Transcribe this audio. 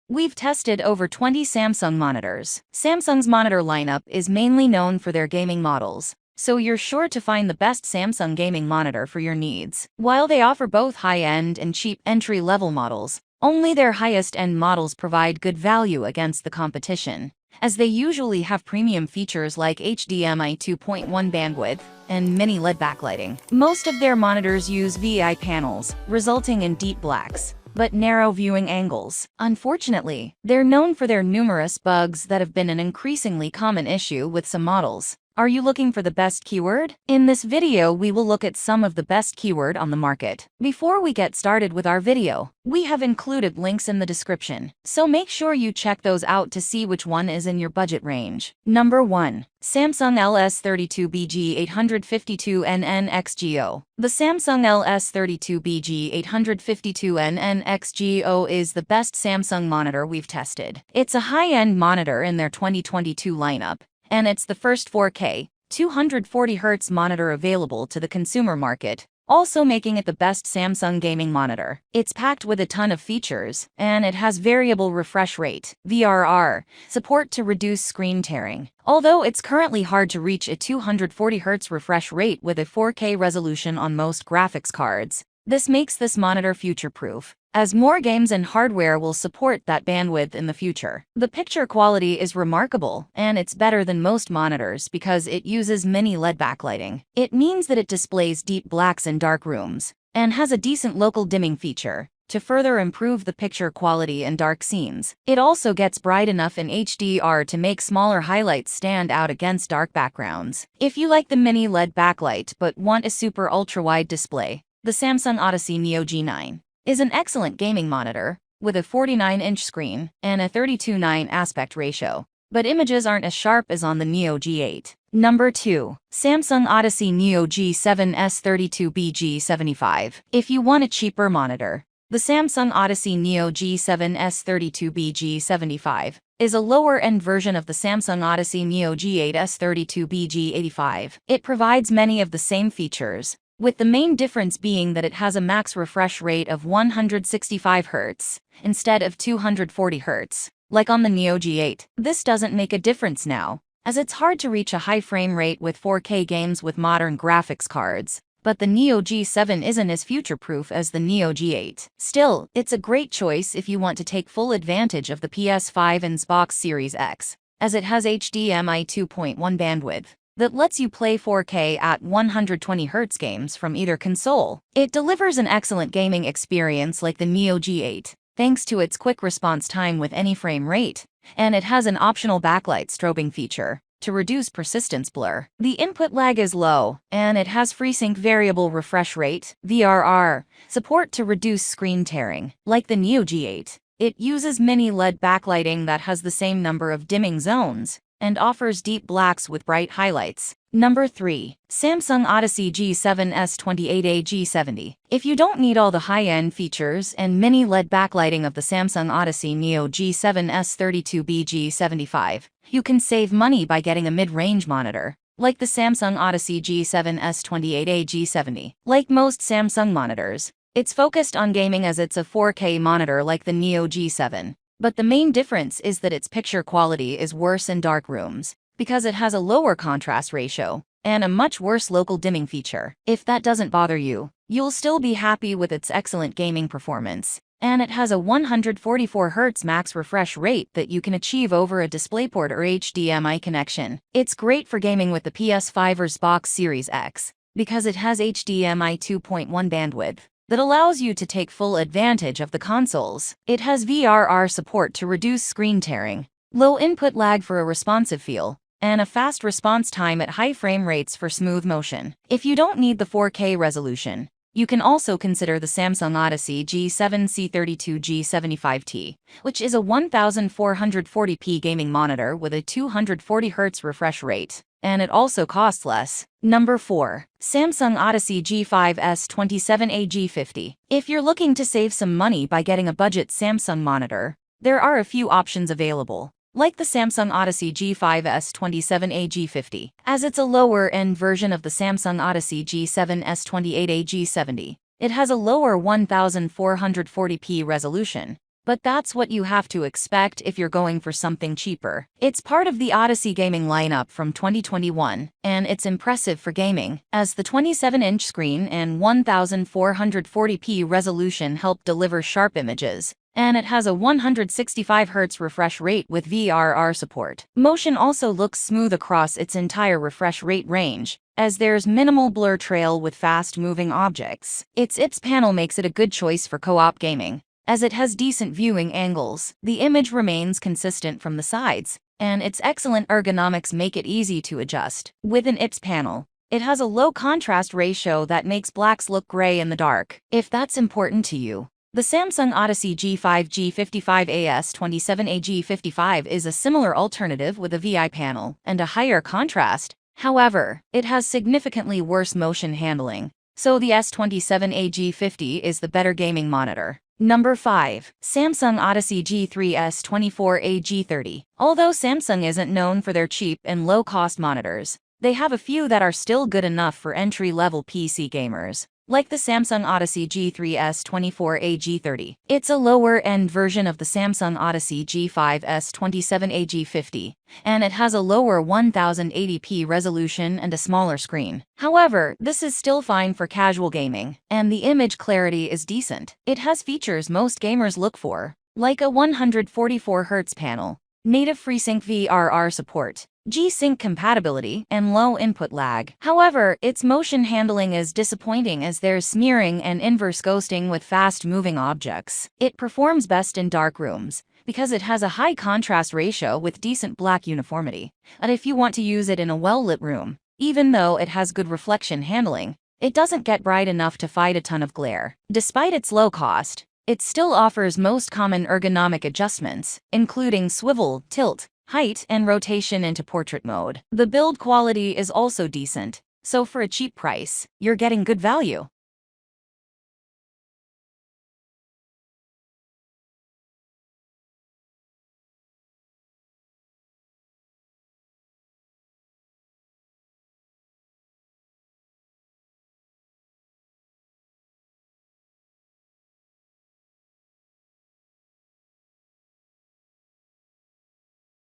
We've tested over 20 Samsung monitors. Samsung's monitor lineup is mainly known for their gaming models, so you're sure to find the best Samsung gaming monitor for your needs. While they offer both high-end and cheap entry-level models, only their highest-end models provide good value against the competition, as they usually have premium features like HDMI 2.1 bandwidth and mini LED backlighting. Most of their monitors use VI panels, resulting in deep blacks, but narrow viewing angles. Unfortunately, they're known for their numerous bugs that have been an increasingly common issue with some models. Are you looking for the best keyword? In this video, we will look at some of the best keyword on the market. Before we get started with our video, we have included links in the description, so make sure you check those out to see which one is in your budget range. Number 1. Samsung LS32BG852NN XGO. The Samsung LS32BG852NN XGO is the best Samsung monitor we've tested. It's a high-end monitor in their 2022 lineup, and it's the first 4K, 240Hz monitor available to the consumer market, also making it the best Samsung gaming monitor. It's packed with a ton of features, and it has variable refresh rate, VRR, support to reduce screen tearing. Although it's currently hard to reach a 240Hz refresh rate with a 4K resolution on most graphics cards, this makes this monitor future-proof, as more games and hardware will support that bandwidth in the future. The picture quality is remarkable, and it's better than most monitors because it uses mini LED backlighting. It means that it displays deep blacks in dark rooms, and has a decent local dimming feature to further improve the picture quality in dark scenes. It also gets bright enough in HDR to make smaller highlights stand out against dark backgrounds. If you like the mini LED backlight but want a super ultra-wide display, the Samsung Odyssey Neo G9 is an excellent gaming monitor with a 49-inch screen and a 32:9 aspect ratio, but images aren't as sharp as on the Neo G8. Number 2. Samsung Odyssey Neo G7 S32BG75. If you want a cheaper monitor, the Samsung Odyssey Neo G7 S32BG75 is a lower-end version of the Samsung Odyssey Neo G8 S32BG85. It provides many of the same features, with the main difference being that it has a max refresh rate of 165 Hz instead of 240 Hz, like on the Neo G8. This doesn't make a difference now, as it's hard to reach a high frame rate with 4K games with modern graphics cards, but the Neo G7 isn't as future-proof as the Neo G8. Still, it's a great choice if you want to take full advantage of the PS5 and Xbox Series X, as it has HDMI 2.1 bandwidth that lets you play 4K at 120Hz games from either console. It delivers an excellent gaming experience like the Neo G8, thanks to its quick response time with any frame rate, and it has an optional backlight strobing feature to reduce persistence blur. The input lag is low, and it has FreeSync variable refresh rate, VRR, support to reduce screen tearing. Like the Neo G8, it uses mini LED backlighting that has the same number of dimming zones, and offers deep blacks with bright highlights. Number 3. Samsung Odyssey G7 S28A G70. If you don't need all the high-end features and mini LED backlighting of the Samsung Odyssey Neo G7 S32B G75, you can save money by getting a mid-range monitor, like the Samsung Odyssey G7 S28A G70. Like most Samsung monitors, it's focused on gaming as it's a 4K monitor like the Neo G7. But the main difference is that its picture quality is worse in dark rooms, because it has a lower contrast ratio and a much worse local dimming feature. If that doesn't bother you, you'll still be happy with its excellent gaming performance. And it has a 144Hz max refresh rate that you can achieve over a DisplayPort or HDMI connection. It's great for gaming with the PS5 or Xbox Series X, because it has HDMI 2.1 bandwidth that allows you to take full advantage of the consoles. It has VRR support to reduce screen tearing, low input lag for a responsive feel, and a fast response time at high frame rates for smooth motion. If you don't need the 4K resolution, you can also consider the Samsung Odyssey G7 C32G75T, which is a 1440p gaming monitor with a 240Hz refresh rate, and it also costs less. Number 4. Samsung Odyssey G5 S27A G50. If you're looking to save some money by getting a budget Samsung monitor, there are a few options available, like the Samsung Odyssey G5 S27A G50, as it's a lower-end version of the Samsung Odyssey G7 S28A G70. It has a lower 1440p resolution, but that's what you have to expect if you're going for something cheaper. It's part of the Odyssey gaming lineup from 2021, and it's impressive for gaming, as the 27-inch screen and 1440p resolution help deliver sharp images. And it has a 165Hz refresh rate with VRR support. Motion also looks smooth across its entire refresh rate range, as there's minimal blur trail with fast-moving objects. Its IPS panel makes it a good choice for co-op gaming, as it has decent viewing angles. The image remains consistent from the sides, and its excellent ergonomics make it easy to adjust. With an IPS panel, it has a low contrast ratio that makes blacks look gray in the dark, if that's important to you. The Samsung Odyssey G5 G55AS27A G55 is a similar alternative with a VI panel and a higher contrast. However, it has significantly worse motion handling, so the S27A G50 is the better gaming monitor. Number 5. Samsung Odyssey G3 S24A G30. Although Samsung isn't known for their cheap and low-cost monitors, they have a few that are still good enough for entry-level PC gamers, like the Samsung Odyssey G3 S24A G30. It's a lower-end version of the Samsung Odyssey G5 S27A G50, and it has a lower 1080p resolution and a smaller screen. However, this is still fine for casual gaming, and the image clarity is decent. It has features most gamers look for, like a 144Hz panel, native FreeSync VRR support, G-Sync compatibility, and low input lag. However, its motion handling is disappointing as there's smearing and inverse ghosting with fast-moving objects. It performs best in dark rooms, because it has a high contrast ratio with decent black uniformity. And if you want to use it in a well-lit room, even though it has good reflection handling, it doesn't get bright enough to fight a ton of glare. Despite its low cost, it still offers most common ergonomic adjustments, including swivel, tilt, height, and rotation into portrait mode. The build quality is also decent, so for a cheap price, you're getting good value.